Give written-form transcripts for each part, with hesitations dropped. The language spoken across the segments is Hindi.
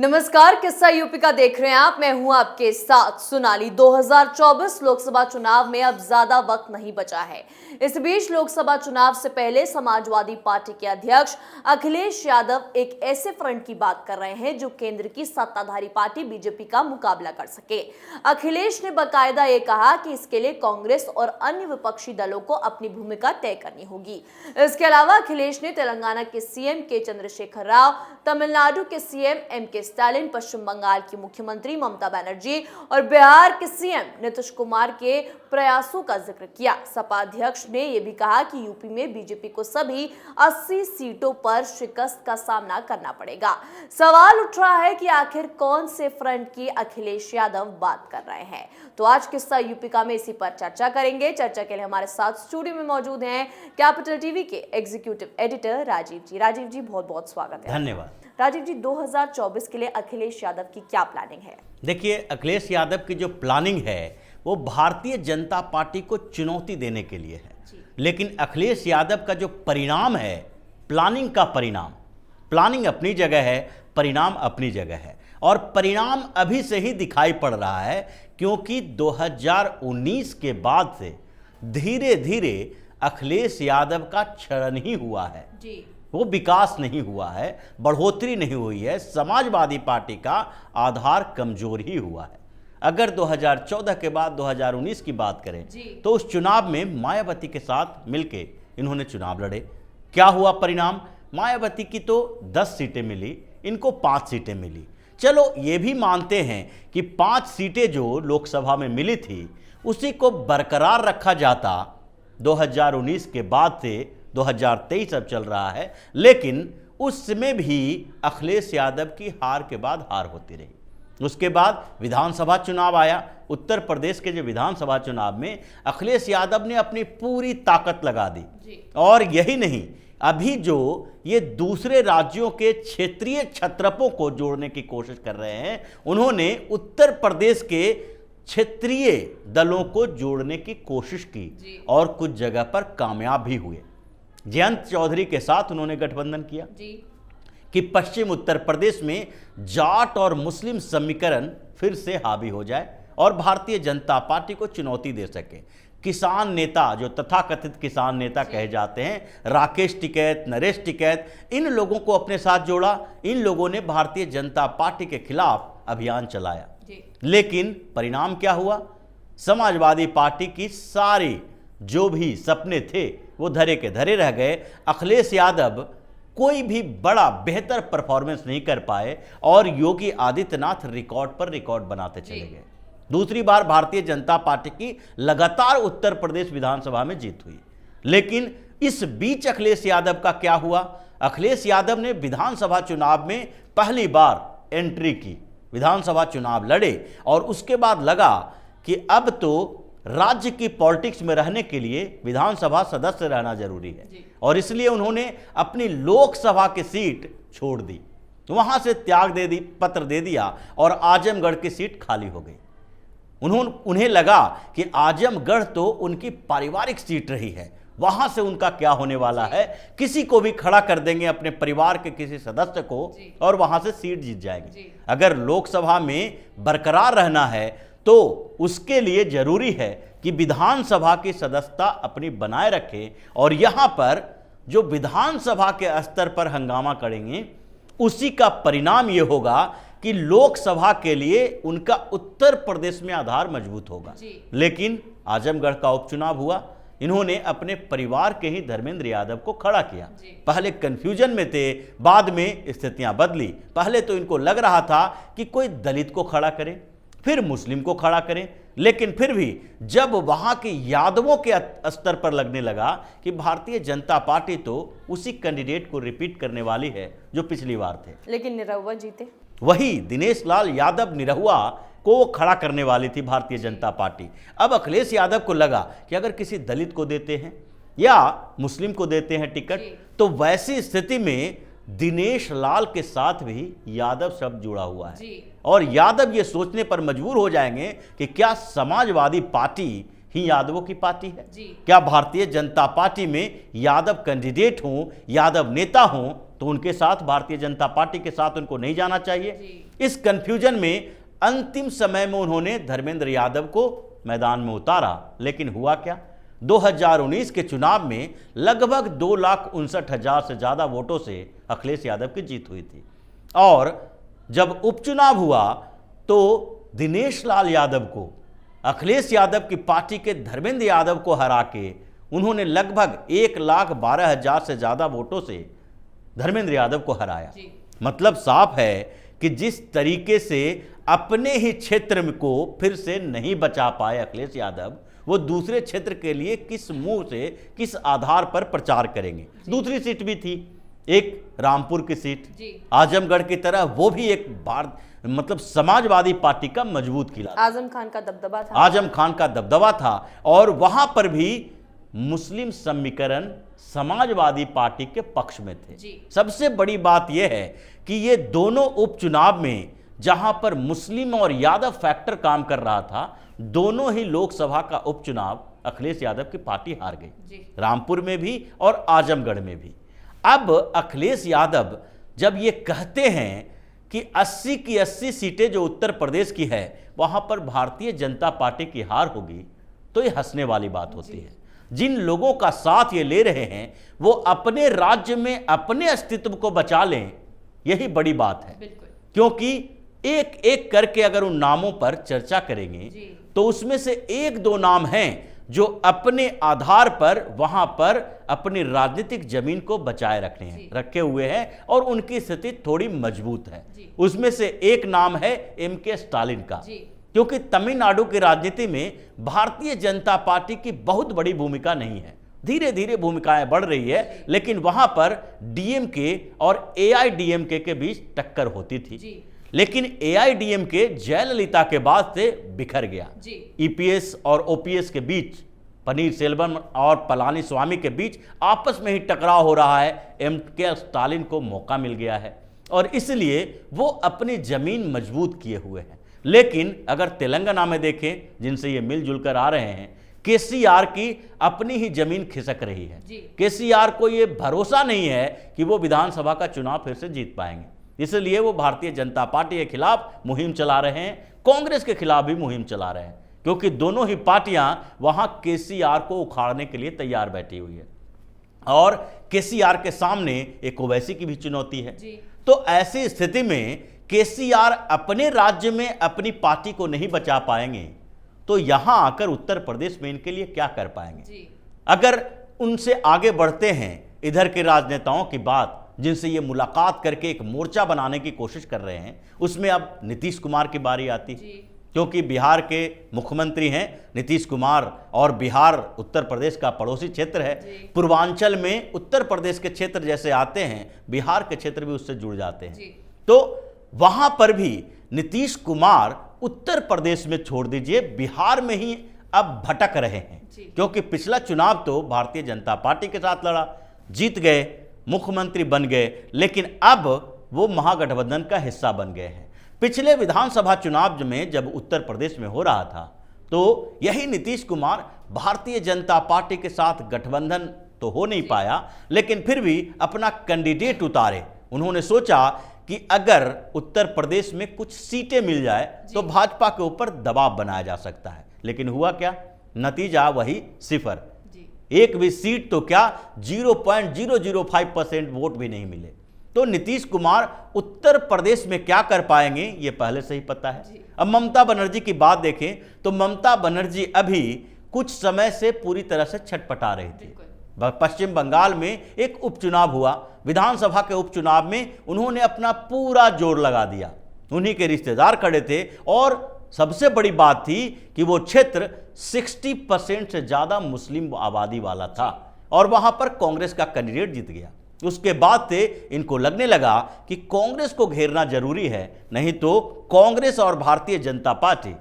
नमस्कार, किस्सा यूपी का देख रहे हैं आप। मैं हूं आपके साथ सोनाली। 2024 लोकसभा चुनाव में अब ज्यादा वक्त नहीं बचा है। इस बीच लोकसभा चुनाव से पहले समाजवादी पार्टी के अध्यक्ष अखिलेश यादव एक ऐसे फ्रंट की बात कर रहे हैं जो केंद्र की सत्ताधारी पार्टी बीजेपी का मुकाबला कर सके। अखिलेश ने बाकायदा ये कहा कि इसके लिए कांग्रेस और अन्य विपक्षी दलों को अपनी भूमिका तय करनी होगी। इसके अलावा अखिलेश ने तेलंगाना के सीएम के चंद्रशेखर राव, तमिलनाडु के सीएम एम.के. स्टालिन, पश्चिम बंगाल की मुख्यमंत्री ममता बनर्जी और बिहार के सीएम नीतीश कुमार के प्रयासों का जिक्र किया। सपा अध्यक्ष ने यह भी कहा कि यूपी में बीजेपी को सभी 80 सीटों पर शिकस्त का सामना करना पड़ेगा। सवाल उठ रहा है कि आखिर कौन से फ्रंट की अखिलेश यादव बात कर रहे हैं। तो आज किस्सा यूपी का में इसी पर चर्चा करेंगे। चर्चा के लिए हमारे साथ स्टूडियो में मौजूद हैं कैपिटल टीवी के एग्जीक्यूटिव एडिटर राजीव जी। राजीव जी, बहुत बहुत स्वागत है। धन्यवाद। राजीव जी, 2024 के लिए अखिलेश यादव की क्या प्लानिंग है? देखिए, अखिलेश यादव की जो प्लानिंग है वो भारतीय जनता पार्टी को चुनौती देने के लिए है। लेकिन अखिलेश यादव का जो परिणाम है, प्लानिंग का परिणाम, प्लानिंग अपनी जगह है, परिणाम अपनी जगह है। और परिणाम अभी से ही दिखाई पड़ रहा है, क्योंकि 2019 के बाद से धीरे धीरे अखिलेश यादव का क्षरण ही हुआ है जी। वो विकास नहीं हुआ है, बढ़ोतरी नहीं हुई है। समाजवादी पार्टी का आधार कमजोर ही हुआ है। अगर 2014 के बाद 2019 की बात करें तो उस चुनाव में मायावती के साथ मिलके इन्होंने चुनाव लड़े। क्या हुआ परिणाम? मायावती की तो 10 सीटें मिली, इनको 5 सीटें मिली। चलो ये भी मानते हैं कि 5 सीटें जो लोकसभा में मिली थी उसी को बरकरार रखा जाता। 2019 के बाद से 2023 अब चल रहा है, लेकिन उसमें भी अखिलेश यादव की हार के बाद हार होती रही। उसके बाद विधानसभा चुनाव आया। उत्तर प्रदेश के जो विधानसभा चुनाव में अखिलेश यादव ने अपनी पूरी ताकत लगा दी। और यही नहीं, अभी जो ये दूसरे राज्यों के क्षेत्रीय छत्रपों को जोड़ने की कोशिश कर रहे हैं, उन्होंने उत्तर प्रदेश के क्षेत्रीय दलों को जोड़ने की कोशिश की और कुछ जगह पर कामयाब भी हुए। जयंत चौधरी के साथ उन्होंने गठबंधन किया कि पश्चिम उत्तर प्रदेश में जाट और मुस्लिम समीकरण फिर से हावी हो जाए और भारतीय जनता पार्टी को चुनौती दे सके। किसान नेता, जो तथाकथित किसान नेता कहे जाते हैं, राकेश टिकैत, नरेश टिकैत, इन लोगों को अपने साथ जोड़ा। इन लोगों ने भारतीय जनता पार्टी के खिलाफ अभियान चलाया। लेकिन परिणाम क्या हुआ? समाजवादी पार्टी की सारी जो भी सपने थे वो धरे के धरे रह गए। अखिलेश यादव कोई भी बड़ा बेहतर परफॉर्मेंस नहीं कर पाए और योगी आदित्यनाथ रिकॉर्ड पर रिकॉर्ड बनाते चले गए। दूसरी बार भारतीय जनता पार्टी की लगातार उत्तर प्रदेश विधानसभा में जीत हुई। लेकिन इस बीच अखिलेश यादव का क्या हुआ? अखिलेश यादव ने विधानसभा चुनाव में पहली बार एंट्री की, विधानसभा चुनाव लड़े और उसके बाद लगा कि अब तो राज्य की पॉलिटिक्स में रहने के लिए विधानसभा सदस्य रहना जरूरी है। और इसलिए उन्होंने अपनी लोकसभा की सीट छोड़ दी, वहां से त्याग दे दी, पत्र दे दिया और आजमगढ़ की सीट खाली हो गई। उन्हें लगा कि आजमगढ़ तो उनकी पारिवारिक सीट रही है, वहां से उनका क्या होने वाला है, किसी को भी खड़ा कर देंगे, अपने परिवार के किसी सदस्य को, और वहां से सीट जीत जाएगी। अगर लोकसभा में बरकरार रहना है तो उसके लिए जरूरी है कि विधानसभा की सदस्यता अपनी बनाए रखें। और यहां पर जो विधानसभा के स्तर पर हंगामा करेंगे उसी का परिणाम यह होगा कि लोकसभा के लिए उनका उत्तर प्रदेश में आधार मजबूत होगा। लेकिन आजमगढ़ का उपचुनाव हुआ, इन्होंने अपने परिवार के ही धर्मेंद्र यादव को खड़ा किया। पहले कंफ्यूजन में थे, बाद में स्थितियां बदली। पहले तो इनको लग रहा था कि कोई दलित को खड़ा करे, फिर मुस्लिम को खड़ा करें, लेकिन फिर भी जब वहां के यादवों के स्तर पर लगने लगा कि भारतीय जनता पार्टी तो उसी कैंडिडेट को रिपीट करने वाली है जो पिछली बार थे। लेकिन निरहुआ जीते। वही दिनेश लाल यादव निरहुआ को वो खड़ा करने वाली थी भारतीय जनता पार्टी। अब अखिलेश यादव को लगा कि अगर किसी दलित को देते हैं या मुस्लिम को देते हैं टिकट, तो वैसी स्थिति में दिनेश लाल के साथ भी यादव शब्द जुड़ा हुआ है और यादव ये सोचने पर मजबूर हो जाएंगे कि क्या समाजवादी पार्टी ही यादवों की पार्टी है? क्या भारतीय जनता पार्टी में यादव कैंडिडेट हों, यादव नेता हों तो उनके साथ, भारतीय जनता पार्टी के साथ उनको नहीं जाना चाहिए। इस कंफ्यूजन में अंतिम समय में उन्होंने धर्मेंद्र यादव को मैदान में उतारा, लेकिन हुआ क्या? 2019 के चुनाव में लगभग 2,59,000 से ज्यादा वोटों से अखिलेश यादव की जीत हुई थी। और जब उपचुनाव हुआ तो दिनेश लाल यादव को, अखिलेश यादव की पार्टी के धर्मेंद्र यादव को हरा के उन्होंने लगभग 1,12,000 से ज्यादा वोटों से धर्मेंद्र यादव को हराया। मतलब साफ है कि जिस तरीके से अपने ही क्षेत्र को फिर से नहीं बचा पाए अखिलेश यादव, वो दूसरे क्षेत्र के लिए किस मुंह से, किस आधार पर प्रचार करेंगे। दूसरी सीट भी थी, एक रामपुर की सीट, आजमगढ़ की तरह, वो भी एक मतलब समाजवादी पार्टी का मजबूत किला, आजम खान का दबदबा था। आजम खान का दबदबा था। और वहां पर भी मुस्लिम समीकरण समाजवादी पार्टी के पक्ष में थे। सबसे बड़ी बात यह है कि ये दोनों उपचुनाव में जहां पर मुस्लिम और यादव फैक्टर काम कर रहा था, दोनों ही लोकसभा का उपचुनाव अखिलेश यादव की पार्टी हार गई, रामपुर में भी और आजमगढ़ में भी। अब अखिलेश यादव जब ये कहते हैं कि 80 की 80 सीटें जो उत्तर प्रदेश की है वहां पर भारतीय जनता पार्टी की हार होगी, तो ये हंसने वाली बात होती है। जिन लोगों का साथ ये ले रहे हैं वो अपने राज्य में अपने अस्तित्व को बचा लें, यही बड़ी बात है। क्योंकि एक एक करके अगर उन नामों पर चर्चा करेंगे तो उसमें से एक दो नाम हैं जो अपने आधार पर वहां पर अपनी राजनीतिक जमीन को बचाए रखे हुए हैं और उनकी स्थिति थोड़ी मजबूत है। उसमें से एक नाम है एमके स्टालिन का, क्योंकि तमिलनाडु की राजनीति में भारतीय जनता पार्टी की बहुत बड़ी भूमिका नहीं है, धीरे धीरे भूमिकाएं बढ़ रही है, लेकिन वहां पर डीएमके और एआईडीएमके के बीच टक्कर होती थी। लेकिन एआईडीएमके जयललिता के बाद से बिखर गया। ईपीएस और ओपीएस के बीच, पनीर सेल्वम और पलानी स्वामी के बीच आपस में ही टकराव हो रहा है। एमके स्टालिन को मौका मिल गया है और इसलिए वो अपनी जमीन मजबूत किए हुए हैं। लेकिन अगर तेलंगाना में देखें, जिनसे ये मिलजुल कर आ रहे हैं, केसीआर की अपनी ही जमीन खिसक रही है। केसीआर को ये भरोसा नहीं है कि वो विधानसभा का चुनाव फिर से जीत पाएंगे, इसलिए वो भारतीय जनता पार्टी के खिलाफ मुहिम चला रहे हैं, कांग्रेस के खिलाफ भी मुहिम चला रहे हैं, क्योंकि दोनों ही पार्टियां वहां केसीआर को उखाड़ने के लिए तैयार बैठी हुई है और केसीआर के सामने एक ओवैसी की भी चुनौती है। तो ऐसी स्थिति में केसीआर अपने राज्य में अपनी पार्टी को नहीं बचा पाएंगे तो यहां आकर उत्तर प्रदेश में इनके लिए क्या कर पाएंगे। अगर उनसे आगे बढ़ते हैं इधर के राजनेताओं की बात, जिनसे ये मुलाकात करके एक मोर्चा बनाने की कोशिश कर रहे हैं, उसमें अब नीतीश कुमार की बारी आती, क्योंकि बिहार के मुख्यमंत्री हैं नीतीश कुमार और बिहार उत्तर प्रदेश का पड़ोसी क्षेत्र है। पूर्वांचल में उत्तर प्रदेश के क्षेत्र जैसे आते हैं, बिहार के क्षेत्र भी उससे जुड़ जाते हैं। तो वहां पर भी नीतीश कुमार उत्तर प्रदेश में छोड़ दीजिए, बिहार में ही अब भटक रहे हैं, क्योंकि पिछला चुनाव तो भारतीय जनता पार्टी के साथ लड़ा, जीत गए, मुख्यमंत्री बन गए, लेकिन अब वो महागठबंधन का हिस्सा बन गए हैं। पिछले विधानसभा चुनाव में जब उत्तर प्रदेश में हो रहा था तो यही नीतीश कुमार भारतीय जनता पार्टी के साथ गठबंधन तो हो नहीं पाया, लेकिन फिर भी अपना कैंडिडेट उतारे। उन्होंने सोचा कि अगर उत्तर प्रदेश में कुछ सीटें मिल जाए तो भाजपा के ऊपर दबाव बनाया जा सकता है, लेकिन हुआ क्या? नतीजा वही सिफर। एक भी सीट तो क्या 0.005% वोट भी नहीं मिले। तो नीतीश कुमार उत्तर प्रदेश में क्या कर पाएंगे ये पहले से ही पता है। अब ममता बनर्जी की बात देखें तो ममता बनर्जी अभी कुछ समय से पूरी तरह से छटपटा रही थी। पश्चिम बंगाल में एक उपचुनाव हुआ, विधानसभा के उपचुनाव में उन्होंने अपना पूरा जोर लगा दिया, उन्हीं के रिश्तेदार खड़े थे और सबसे बड़ी बात थी कि वो क्षेत्र 60% से ज्यादा मुस्लिम आबादी वाला था और वहां पर कांग्रेस का कैंडिडेट जीत गया। उसके बाद से इनको लगने लगा कि कांग्रेस को घेरना जरूरी है, नहीं तो कांग्रेस और भारतीय जनता पार्टी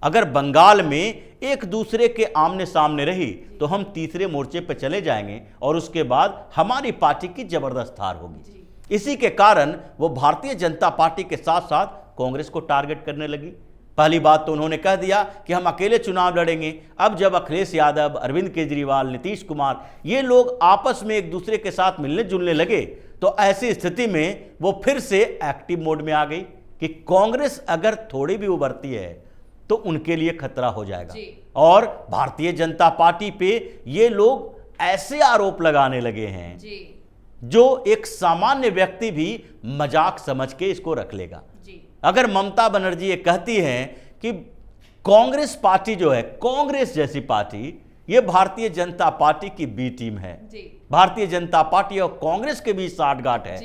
अगर बंगाल में एक दूसरे के आमने सामने रही तो हम तीसरे मोर्चे पर चले जाएंगे और उसके बाद हमारी पार्टी की जबरदस्त हार होगी। इसी के कारण वो भारतीय जनता पार्टी के साथ साथ कांग्रेस को टारगेट करने लगी। पहली बात तो उन्होंने कह दिया कि हम अकेले चुनाव लड़ेंगे। अब जब अखिलेश यादव, अरविंद केजरीवाल, नीतीश कुमार ये लोग आपस में एक दूसरे के साथ मिलने जुलने लगे तो ऐसी स्थिति में वो फिर से एक्टिव मोड में आ गई कि कांग्रेस अगर थोड़ी भी उभरती है तो उनके लिए खतरा हो जाएगा। और भारतीय जनता पार्टी पे ये लोग ऐसे आरोप लगाने लगे हैं जो एक सामान्य व्यक्ति भी मजाक समझ के इसको रख लेगा। अगर ममता बनर्जी ये कहती हैं कि कांग्रेस पार्टी जो है, कांग्रेस जैसी पार्टी, ये भारतीय जनता पार्टी की बी टीम है, भारतीय जनता पार्टी और कांग्रेस के बीच साठगांठ है,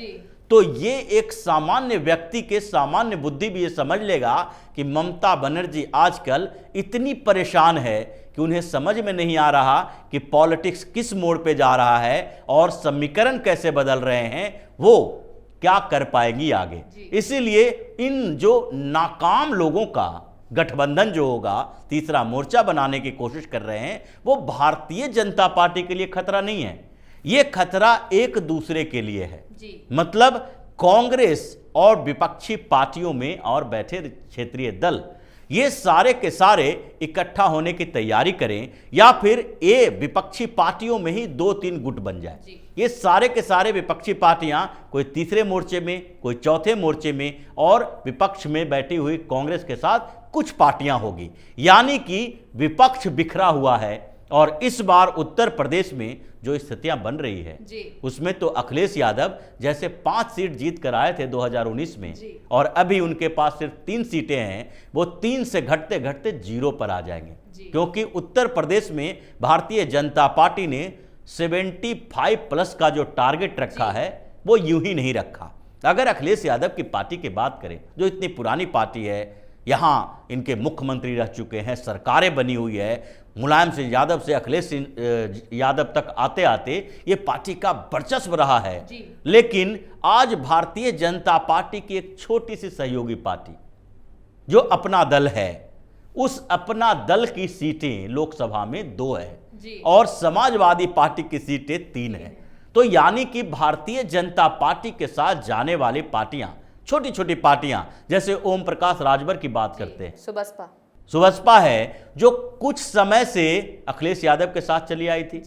तो ये एक सामान्य व्यक्ति के सामान्य बुद्धि भी ये समझ लेगा कि ममता बनर्जी आजकल इतनी परेशान है कि उन्हें समझ में नहीं आ रहा कि पॉलिटिक्स किस मोड़ पे जा रहा है और समीकरण कैसे बदल रहे हैं, वो क्या कर पाएगी आगे। इसीलिए इन जो नाकाम लोगों का गठबंधन जो होगा, तीसरा मोर्चा बनाने की कोशिश कर रहे हैं, वो भारतीय जनता पार्टी के लिए खतरा नहीं है, ये खतरा एक दूसरे के लिए है। मतलब कांग्रेस और विपक्षी पार्टियों में और बैठे क्षेत्रीय दल, ये सारे के सारे इकट्ठा होने की तैयारी करें या फिर ये विपक्षी पार्टियों में ही 2-3 गुट बन जाए। ये सारे के सारे विपक्षी पार्टियां कोई तीसरे मोर्चे में, कोई चौथे मोर्चे में, और विपक्ष में बैठी हुई कांग्रेस के साथ कुछ पार्टियां होगी, यानी कि विपक्ष बिखरा हुआ है। और इस बार उत्तर प्रदेश में जो स्थितियां बन रही है उसमें तो अखिलेश यादव जैसे 5 सीट जीत कर आए थे 2019 में, और अभी उनके पास सिर्फ 3 सीटें हैं, वो 3 से घटते घटते 0 पर आ जाएंगे, क्योंकि उत्तर प्रदेश में भारतीय जनता पार्टी ने 75+ का जो टारगेट रखा है वो यूं ही नहीं रखा। अगर अखिलेश यादव की पार्टी की बात करें, जो इतनी पुरानी पार्टी है, यहाँ इनके मुख्यमंत्री रह चुके हैं, सरकारें बनी हुई है, मुलायम सिंह यादव से अखिलेश यादव तक आते आते ये पार्टी का वर्चस्व रहा है। लेकिन आज भारतीय जनता पार्टी की एक छोटी सी सहयोगी पार्टी जो अपना दल है, उस अपना दल की सीटें लोकसभा में 2 है और समाजवादी पार्टी की सीटें 3 है। तो यानी कि भारतीय जनता पार्टी के साथ जाने वाली पार्टियां, छोटी छोटी पार्टियां, जैसे ओम प्रकाश राजभर की बात करते हैं, सुबसपा है जो कुछ समय से अखिलेश यादव के साथ चली आई थी।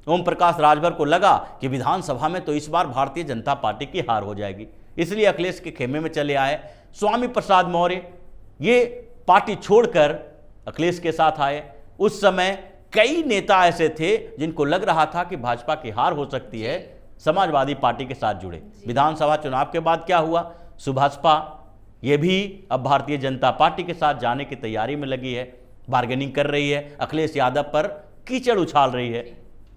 ओम प्रकाश राजभर को लगा कि विधानसभा में तो इस बार भारतीय जनता पार्टी की हार हो जाएगी, इसलिए अखिलेश के खेमे में चले आए। स्वामी प्रसाद मौर्य ये पार्टी छोड़कर अखिलेश के साथ आए। उस समय कई नेता ऐसे थे जिनको लग रहा था कि भाजपा की हार हो सकती है, समाजवादी पार्टी के साथ जुड़े। विधानसभा चुनाव के बाद क्या हुआ, सुभाषपा ये भी अब भारतीय जनता पार्टी के साथ जाने की तैयारी में लगी है, बार्गेनिंग कर रही है, अखिलेश यादव पर कीचड़ उछाल रही है।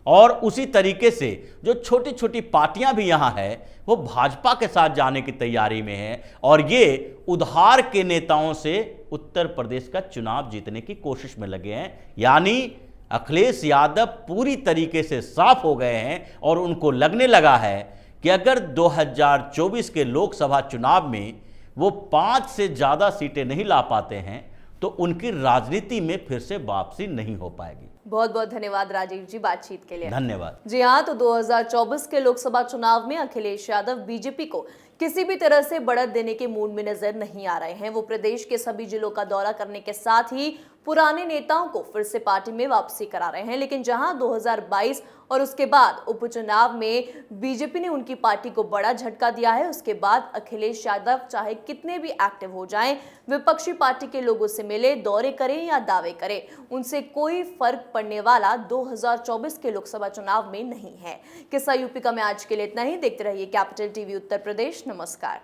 और उसी तरीके से जो छोटी छोटी पार्टियां भी यहां है वो भाजपा के साथ जाने की तैयारी में है, और ये उधार के नेताओं से उत्तर प्रदेश का चुनाव जीतने की कोशिश में लगे हैं। यानी अखिलेश यादव पूरी तरीके से साफ हो गए हैं और उनको लगने लगा है कि अगर 2024 के लोकसभा चुनाव में वो 5 से ज्यादा सीटें नहीं ला पाते हैं तो उनकी राजनीति में फिर से वापसी नहीं हो पाएगी। बहुत बहुत धन्यवाद राजीव जी बातचीत के लिए। धन्यवाद। जी हाँ, तो 2024 के लोकसभा चुनाव में अखिलेश यादव बीजेपी को किसी भी तरह से बढ़त देने के मूड में नजर नहीं आ रहे हैं। वो प्रदेश के सभी जिलों का दौरा करने के साथ ही पुराने नेताओं को फिर से पार्टी में वापसी करा रहे हैं। लेकिन जहां 2022 और उसके बाद उपचुनाव में बीजेपी ने उनकी पार्टी को बड़ा झटका दिया है, उसके बाद अखिलेश यादव चाहे कितने भी एक्टिव हो जाएं, विपक्षी पार्टी के लोगों से मिले, दौरे करें या दावे करें, उनसे कोई फर्क पड़ने वाला 2024 के लोकसभा चुनाव में नहीं है। किस्सा यूपी का में आज के लिए इतना ही। देखते रहिए कैपिटल टीवी उत्तर प्रदेश। नमस्कार।